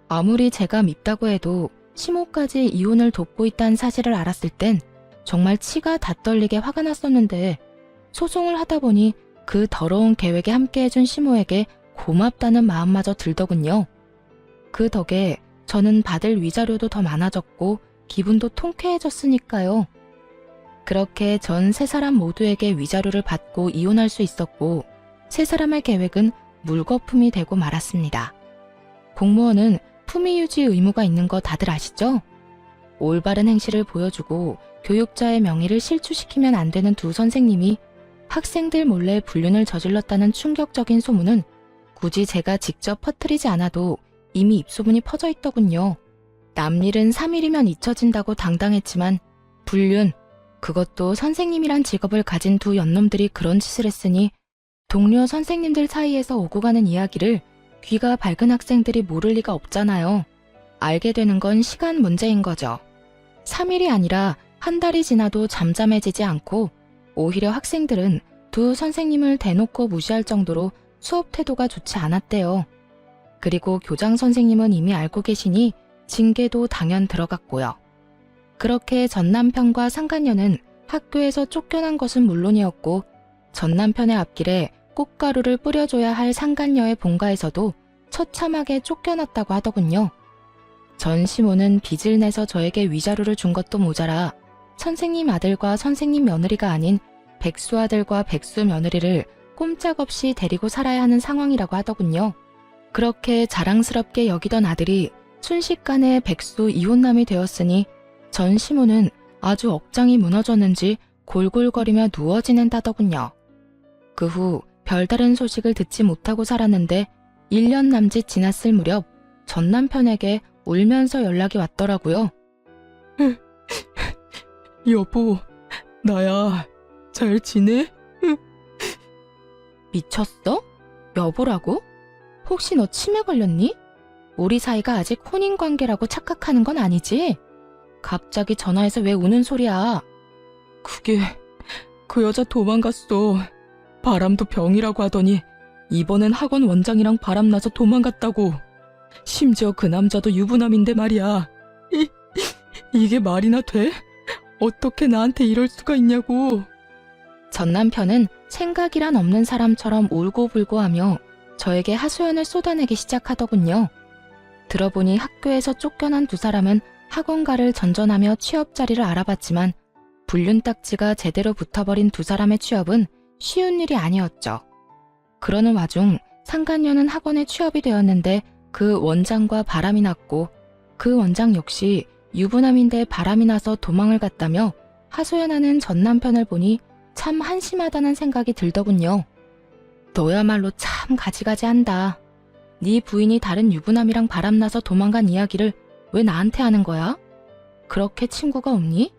아무리 제가 밉다고 해도 시모까지 이혼을 돕고 있다는 사실을 알았을 땐 정말 치가 다 떨리게 화가 났었는데 소송을 하다 보니 그 더러운 계획에 함께해준 시모에게 고맙다는 마음마저 들더군요. 그 덕에 저는 받을 위자료도 더 많아졌고 기분도 통쾌해졌으니까요. 그렇게 전 세 사람 모두에게 위자료를 받고 이혼할 수 있었고 세 사람의 계획은 물거품이 되고 말았습니다. 공무원은 품위 유지 의무가 있는 거 다들 아시죠? 올바른 행실을 보여주고 교육자의 명의를 실추시키면 안 되는 두 선생님이 학생들 몰래 불륜을 저질렀다는 충격적인 소문은 굳이 제가 직접 퍼뜨리지 않아도 이미 입소문이 퍼져 있더군요. 남일은 3일이면 잊혀진다고 당당했지만 불륜, 그것도 선생님이란 직업을 가진 두 연놈들이 그런 짓을 했으니 동료 선생님들 사이에서 오고 가는 이야기를 귀가 밝은 학생들이 모를 리가 없잖아요. 알게 되는 건 시간 문제인 거죠. 3일이 아니라 한 달이 지나도 잠잠해지지 않고 오히려 학생들은 두 선생님을 대놓고 무시할 정도로 수업 태도가 좋지 않았대요. 그리고 교장 선생님은 이미 알고 계시니 징계도 당연 들어갔고요. 그렇게 전 남편과 상간녀는 학교에서 쫓겨난 것은 물론이었고 전 남편의 앞길에 꽃가루를 뿌려줘야 할 상간녀의 본가에서도 처참하게 쫓겨났다고 하더군요. 전 시모는 빚을 내서 저에게 위자료를 준 것도 모자라 선생님 아들과 선생님 며느리가 아닌 백수 아들과 백수 며느리를 꼼짝없이 데리고 살아야 하는 상황이라고 하더군요. 그렇게 자랑스럽게 여기던 아들이 순식간에 백수 이혼남이 되었으니 전 시모는 아주 억장이 무너졌는지 골골거리며 누워 지낸다더군요. 그 후 별다른 소식을 듣지 못하고 살았는데 1년 남짓 지났을 무렵 전 남편에게 울면서 연락이 왔더라고요. 여보, 나야. 잘 지내? 미쳤어? 여보라고? 혹시 너 치매 걸렸니? 우리 사이가 아직 혼인관계라고 착각하는 건 아니지? 갑자기 전화해서 왜 우는 소리야? 그게 그 여자 도망갔어. 바람도 병이라고 하더니 이번엔 학원 원장이랑 바람나서 도망갔다고. 심지어 그 남자도 유부남인데 말이야. 이게 말이나 돼? 어떻게 나한테 이럴 수가 있냐고. 전 남편은 생각이란 없는 사람처럼 울고불고 하며 저에게 하소연을 쏟아내기 시작하더군요. 들어보니 학교에서 쫓겨난 두 사람은 학원가를 전전하며 취업 자리를 알아봤지만 불륜 딱지가 제대로 붙어버린 두 사람의 취업은 쉬운 일이 아니었죠. 그러는 와중 상간녀는 학원에 취업이 되었는데 그 원장과 바람이 났고 그 원장 역시 유부남인데 바람이 나서 도망을 갔다며 하소연하는 전 남편을 보니 참 한심하다는 생각이 들더군요. 너야말로 참 가지가지한다. 네 부인이 다른 유부남이랑 바람나서 도망간 이야기를 왜 나한테 하는 거야? 그렇게 친구가 없니?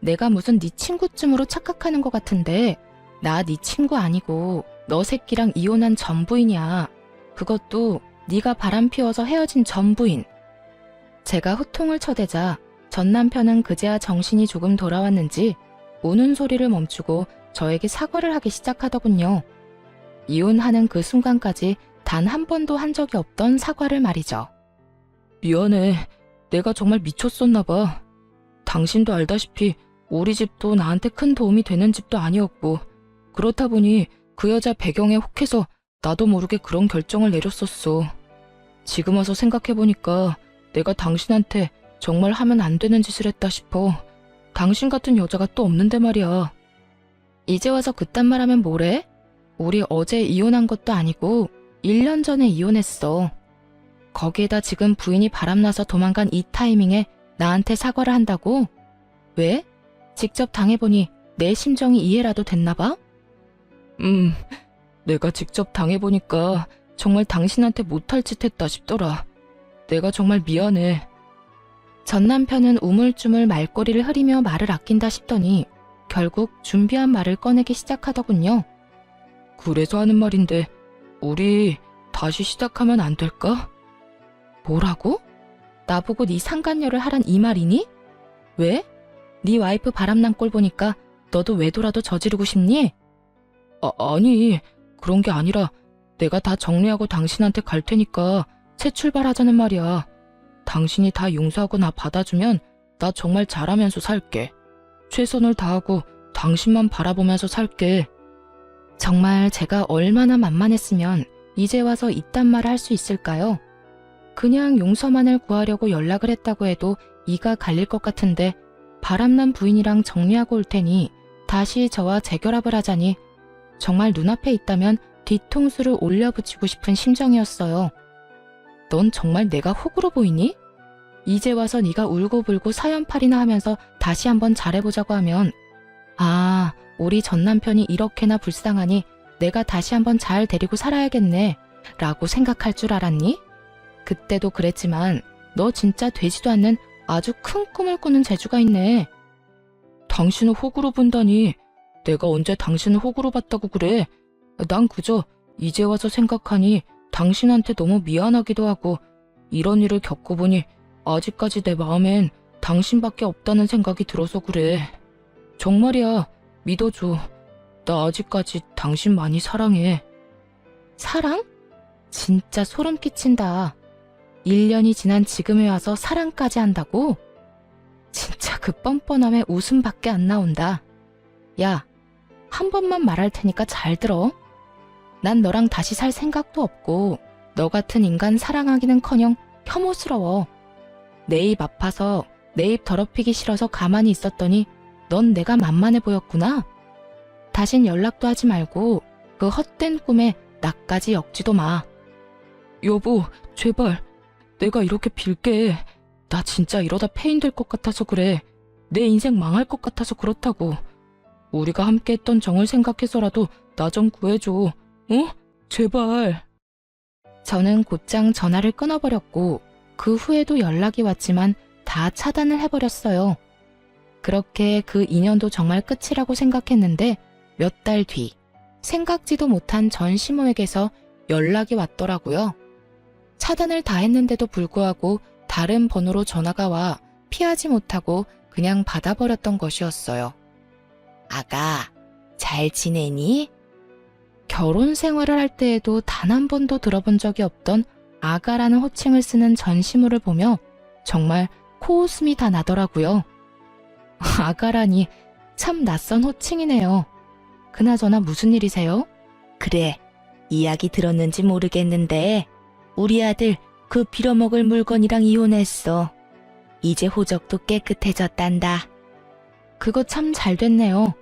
내가 무슨 네 친구쯤으로 착각하는 것 같은데 나 네 친구 아니고 너 새끼랑 이혼한 전 부인이야. 그것도 네가 바람 피워서 헤어진 전 부인. 제가 호통을 쳐대자 전 남편은 그제야 정신이 조금 돌아왔는지 우는 소리를 멈추고 저에게 사과를 하기 시작하더군요. 이혼하는 그 순간까지 단 한 번도 한 적이 없던 사과를 말이죠. 미안해. 내가 정말 미쳤었나 봐. 당신도 알다시피 우리 집도 나한테 큰 도움이 되는 집도 아니었고 그렇다 보니 그 여자 배경에 혹해서 나도 모르게 그런 결정을 내렸었어. 지금 와서 생각해보니까 내가 당신한테 정말 하면 안 되는 짓을 했다 싶어. 당신 같은 여자가 또 없는데 말이야. 이제 와서 그딴 말 하면 뭐래? 우리 어제 이혼한 것도 아니고 1년 전에 이혼했어. 거기에다 지금 부인이 바람나서 도망간 이 타이밍에 나한테 사과를 한다고? 왜? 직접 당해보니 내 심정이 이해라도 됐나 봐? 내가 직접 당해보니까 정말 당신한테 못할 짓 했다 싶더라. 내가 정말 미안해. 전 남편은 우물쭈물 말꼬리를 흐리며 말을 아낀다 싶더니 결국 준비한 말을 꺼내기 시작하더군요. 그래서 하는 말인데 우리 다시 시작하면 안 될까? 뭐라고? 나보고 네 상간녀를 하란 이 말이니? 왜? 네 와이프 바람난 꼴 보니까 너도 외도라도 저지르고 싶니? 아니, 그런 게 아니라 내가 다 정리하고 당신한테 갈 테니까 새 출발하자는 말이야. 당신이 다 용서하고 나 받아주면 나 정말 잘하면서 살게. 최선을 다하고 당신만 바라보면서 살게. 정말 제가 얼마나 만만했으면 이제 와서 이딴 말을 할 수 있을까요? 그냥 용서만을 구하려고 연락을 했다고 해도 이가 갈릴 것 같은데 바람난 부인이랑 정리하고 올 테니 다시 저와 재결합을 하자니 정말 눈앞에 있다면 뒤통수를 올려붙이고 싶은 심정이었어요. 넌 정말 내가 호구로 보이니? 이제 와서 네가 울고불고 사연팔이나 하면서 다시 한번 잘해보자고 하면 아, 우리 전 남편이 이렇게나 불쌍하니 내가 다시 한번 잘 데리고 살아야겠네 라고 생각할 줄 알았니? 그때도 그랬지만 너 진짜 되지도 않는 아주 큰 꿈을 꾸는 재주가 있네. 당신을 호구로 본다니. 내가 언제 당신을 호구로 봤다고 그래. 난 그저 이제 와서 생각하니 당신한테 너무 미안하기도 하고 이런 일을 겪어보니 아직까지 내 마음엔 당신밖에 없다는 생각이 들어서 그래. 정말이야. 믿어줘. 나 아직까지 당신 많이 사랑해. 사랑? 진짜 소름 끼친다. 1년이 지난 지금에 와서 사랑까지 한다고? 진짜 그 뻔뻔함에 웃음밖에 안 나온다. 야, 한 번만 말할 테니까 잘 들어. 난 너랑 다시 살 생각도 없고 너 같은 인간 사랑하기는커녕 혐오스러워. 내 입 아파서 내 입 더럽히기 싫어서 가만히 있었더니 넌 내가 만만해 보였구나. 다신 연락도 하지 말고 그 헛된 꿈에 나까지 엮지도 마. 여보, 제발. 내가 이렇게 빌게. 나 진짜 이러다 폐인 될 것 같아서 그래. 내 인생 망할 것 같아서 그렇다고. 우리가 함께 했던 정을 생각해서라도 나 좀 구해줘. 어? 제발. 저는 곧장 전화를 끊어버렸고 그 후에도 연락이 왔지만 다 차단을 해버렸어요. 그렇게 그 인연도 정말 끝이라고 생각했는데 몇 달 뒤 생각지도 못한 전 시모에게서 연락이 왔더라고요. 차단을 다 했는데도 불구하고 다른 번호로 전화가 와 피하지 못하고 그냥 받아버렸던 것이었어요. 아가, 잘 지내니? 결혼 생활을 할 때에도 단 한 번도 들어본 적이 없던 아가라는 호칭을 쓰는 전시모를 보며 정말 코웃음이 다 나더라고요. 아가라니 참 낯선 호칭이네요. 그나저나 무슨 일이세요? 그래, 이야기 들었는지 모르겠는데 우리 아들 그 빌어먹을 물건이랑 이혼했어. 이제 호적도 깨끗해졌단다. 그거 참 잘 됐네요.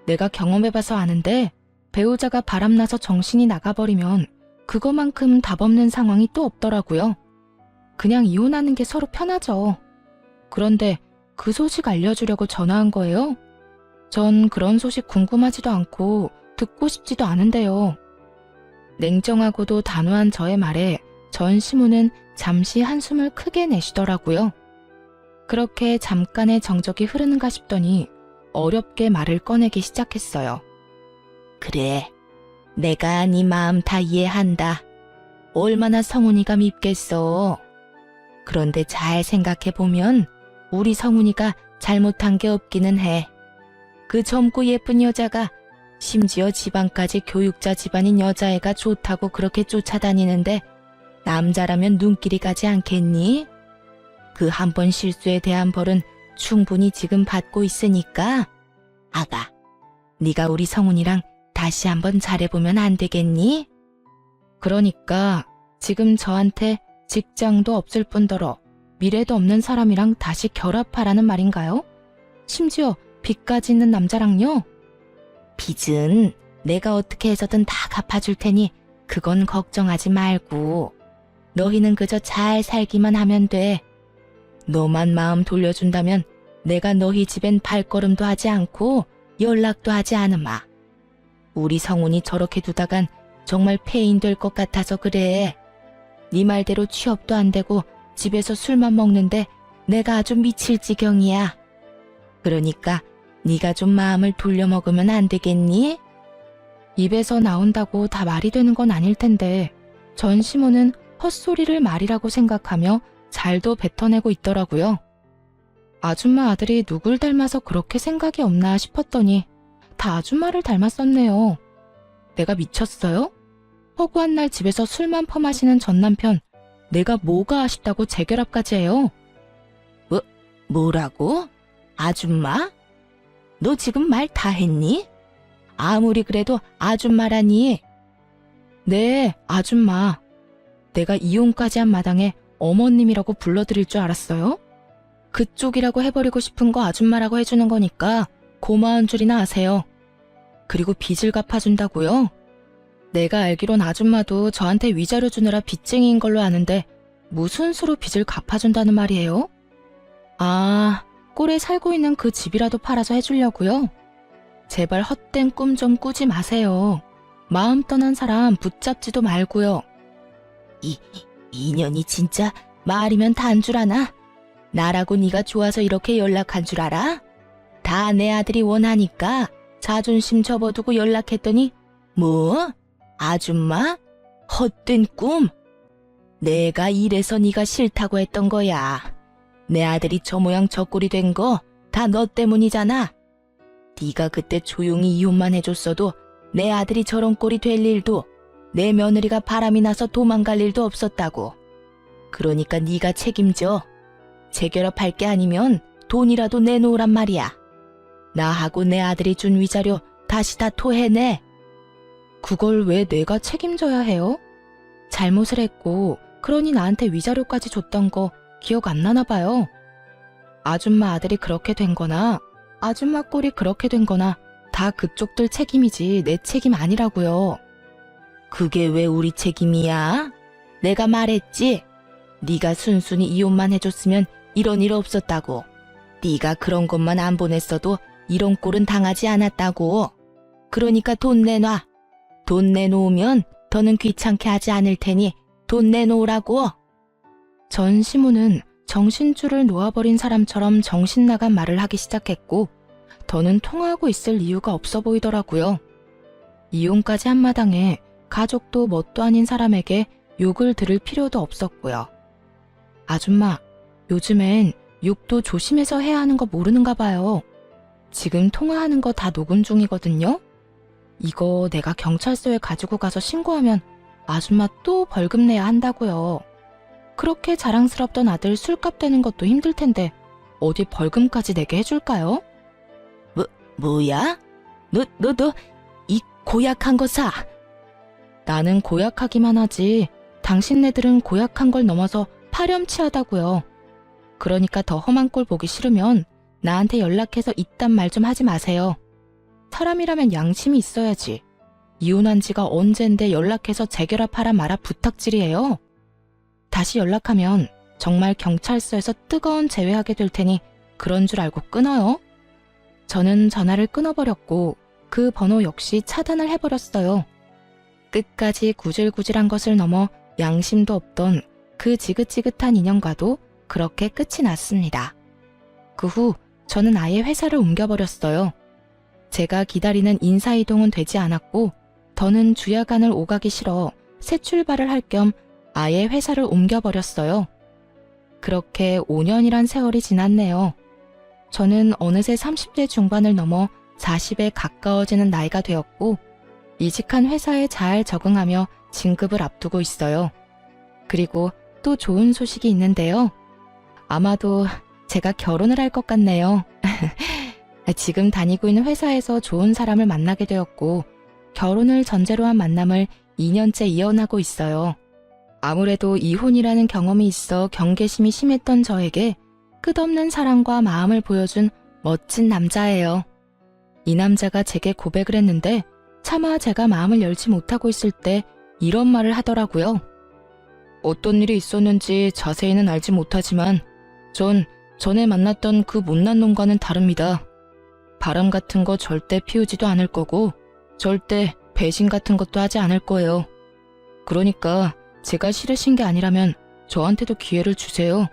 내가 경험해봐서 아는데 배우자가 바람나서 정신이 나가버리면 그거만큼 답 없는 상황이 또 없더라고요. 그냥 이혼하는 게 서로 편하죠. 그런데 그 소식 알려주려고 전화한 거예요? 전 그런 소식 궁금하지도 않고 듣고 싶지도 않은데요. 냉정하고도 단호한 저의 말에 전 시모는 잠시 한숨을 크게 내쉬더라고요. 그렇게 잠깐의 정적이 흐르는가 싶더니 어렵게 말을 꺼내기 시작했어요. 그래, 내가 네 마음 다 이해한다. 얼마나 성훈이가 밉겠어. 그런데 잘 생각해보면 우리 성훈이가 잘못한 게 없기는 해. 그 젊고 예쁜 여자가 심지어 집안까지 교육자 집안인 여자애가 좋다고 그렇게 쫓아다니는데 남자라면 눈길이 가지 않겠니? 그 한 번 실수에 대한 벌은 충분히 지금 받고 있으니까 아가, 네가 우리 성훈이랑 다시 한번 잘해보면 안 되겠니? 그러니까 지금 저한테 직장도 없을 뿐더러 미래도 없는 사람이랑 다시 결합하라는 말인가요? 심지어 빚까지 있는 남자랑요? 빚은 내가 어떻게 해서든 다 갚아줄 테니 그건 걱정하지 말고 너희는 그저 잘 살기만 하면 돼. 너만 마음 돌려준다면 내가 너희 집엔 발걸음도 하지 않고 연락도 하지 않으마. 우리 성훈이 저렇게 두다간 정말 폐인 될 것 같아서 그래. 네 말대로 취업도 안 되고 집에서 술만 먹는데 내가 아주 미칠 지경이야. 그러니까 네가 좀 마음을 돌려먹으면 안 되겠니? 입에서 나온다고 다 말이 되는 건 아닐 텐데 전 시모는 헛소리를 말이라고 생각하며 잘도 뱉어내고 있더라고요. 아줌마 아들이 누굴 닮아서 그렇게 생각이 없나 싶었더니 다 아줌마를 닮았었네요. 내가 미쳤어요? 허구한 날 집에서 술만 퍼마시는 전 남편, 내가 뭐가 아쉽다고 재결합까지 해요? 뭐라고? 아줌마? 너 지금 말 다 했니? 아무리 그래도 아줌마라니. 네, 아줌마. 내가 이혼까지 한 마당에 어머님이라고 불러드릴 줄 알았어요? 그쪽이라고 해버리고 싶은 거 아줌마라고 해주는 거니까 고마운 줄이나 아세요. 그리고 빚을 갚아준다고요? 내가 알기론 아줌마도 저한테 위자료 주느라 빚쟁이인 걸로 아는데 무슨 수로 빚을 갚아준다는 말이에요? 아, 꼴에 살고 있는 그 집이라도 팔아서 해주려고요? 제발 헛된 꿈 좀 꾸지 마세요. 마음 떠난 사람 붙잡지도 말고요. 인연이 진짜 말이면 다 안 줄 아나? 나라고 네가 좋아서 이렇게 연락한 줄 알아? 다 내 아들이 원하니까 자존심 접어두고 연락했더니 뭐? 아줌마? 헛된 꿈? 내가 이래서 네가 싫다고 했던 거야. 내 아들이 저 모양 저 꼴이 된 거 다 너 때문이잖아. 네가 그때 조용히 이혼만 해줬어도 내 아들이 저런 꼴이 될 일도 내 며느리가 바람이 나서 도망갈 일도 없었다고. 그러니까 네가 책임져. 재결합할 게 아니면 돈이라도 내놓으란 말이야. 나하고 내 아들이 준 위자료 다시 다 토해내. 그걸 왜 내가 책임져야 해요? 잘못을 했고 그러니 나한테 위자료까지 줬던 거 기억 안 나나 봐요. 아줌마 아들이 그렇게 된 거나 아줌마 꼴이 그렇게 된 거나 다 그쪽들 책임이지 내 책임 아니라고요. 그게 왜 우리 책임이야? 내가 말했지. 네가 순순히 이혼만 해줬으면 이런 일 없었다고. 네가 그런 것만 안 보냈어도 이런 꼴은 당하지 않았다고. 그러니까 돈 내놔. 돈 내놓으면 더는 귀찮게 하지 않을 테니 돈 내놓으라고. 전 시모는 정신줄을 놓아버린 사람처럼 정신 나간 말을 하기 시작했고 더는 통화하고 있을 이유가 없어 보이더라고요. 이혼까지 한 마당에 가족도 뭣도 아닌 사람에게 욕을 들을 필요도 없었고요. 아줌마, 요즘엔 욕도 조심해서 해야 하는 거 모르는가 봐요. 지금 통화하는 거 다 녹음 중이거든요. 이거 내가 경찰서에 가지고 가서 신고하면 아줌마 또 벌금 내야 한다고요. 그렇게 자랑스럽던 아들 술값 되는 것도 힘들 텐데 어디 벌금까지 내게 해줄까요? 뭐야? 너 이 고약한 거 사. 나는 고약하기만 하지 당신네들은 고약한 걸 넘어서 파렴치하다고요. 그러니까 더 험한 꼴 보기 싫으면 나한테 연락해서 이딴 말 좀 하지 마세요. 사람이라면 양심이 있어야지. 이혼한 지가 언젠데 연락해서 재결합하라 마라 부탁질이에요. 다시 연락하면 정말 경찰서에서 뜨거운 제외하게 될 테니 그런 줄 알고 끊어요. 저는 전화를 끊어버렸고 그 번호 역시 차단을 해버렸어요. 끝까지 구질구질한 것을 넘어 양심도 없던 그 지긋지긋한 인연과도 그렇게 끝이 났습니다. 그 후 저는 아예 회사를 옮겨버렸어요. 제가 기다리는 인사이동은 되지 않았고 더는 주야간을 오가기 싫어 새 출발을 할 겸 아예 회사를 옮겨버렸어요. 그렇게 5년이란 세월이 지났네요. 저는 어느새 30대 중반을 넘어 40에 가까워지는 나이가 되었고 이직한 회사에 잘 적응하며 진급을 앞두고 있어요. 그리고 또 좋은 소식이 있는데요. 아마도 제가 결혼을 할 것 같네요. 지금 다니고 있는 회사에서 좋은 사람을 만나게 되었고 결혼을 전제로 한 만남을 2년째 이어나고 있어요. 아무래도 이혼이라는 경험이 있어 경계심이 심했던 저에게 끝없는 사랑과 마음을 보여준 멋진 남자예요. 이 남자가 제게 고백을 했는데 차마 제가 마음을 열지 못하고 있을 때 이런 말을 하더라고요. 어떤 일이 있었는지 자세히는 알지 못하지만 전 전에 만났던 그 못난 놈과는 다릅니다. 바람 같은 거 절대 피우지도 않을 거고 절대 배신 같은 것도 하지 않을 거예요. 그러니까 제가 싫으신 게 아니라면 저한테도 기회를 주세요.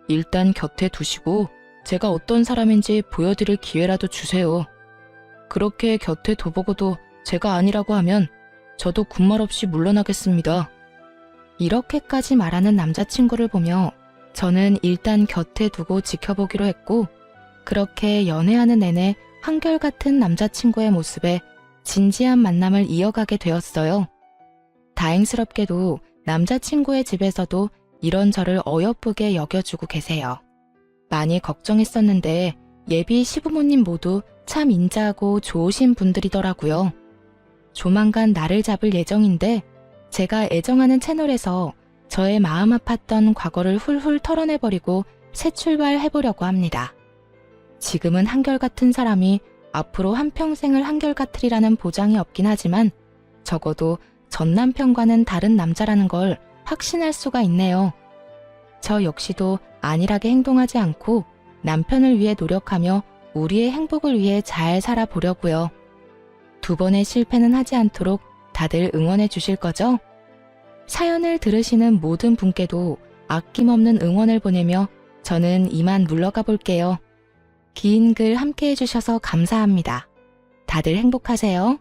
일단 곁에 두시고 제가 어떤 사람인지 보여드릴 기회라도 주세요. 그렇게 곁에 둬보고도 제가 아니라고 하면 저도 군말 없이 물러나겠습니다. 이렇게까지 말하는 남자친구를 보며 저는 일단 곁에 두고 지켜보기로 했고 그렇게 연애하는 내내 한결같은 남자친구의 모습에 진지한 만남을 이어가게 되었어요. 다행스럽게도 남자친구의 집에서도 이런 저를 어여쁘게 여겨주고 계세요. 많이 걱정했었는데 예비 시부모님 모두 참 인자하고 좋으신 분들이더라고요. 조만간 나를 잡을 예정인데 제가 애정하는 채널에서 저의 마음 아팠던 과거를 훌훌 털어내버리고 새 출발해보려고 합니다. 지금은 한결같은 사람이 앞으로 한평생을 한결같으리라는 보장이 없긴 하지만 적어도 전 남편과는 다른 남자라는 걸 확신할 수가 있네요. 저 역시도 안일하게 행동하지 않고 남편을 위해 노력하며 우리의 행복을 위해 잘 살아보려고요. 두 번의 실패는 하지 않도록 다들 응원해 주실 거죠? 사연을 들으시는 모든 분께도 아낌없는 응원을 보내며 저는 이만 물러가 볼게요. 긴 글 함께 해주셔서 감사합니다. 다들 행복하세요.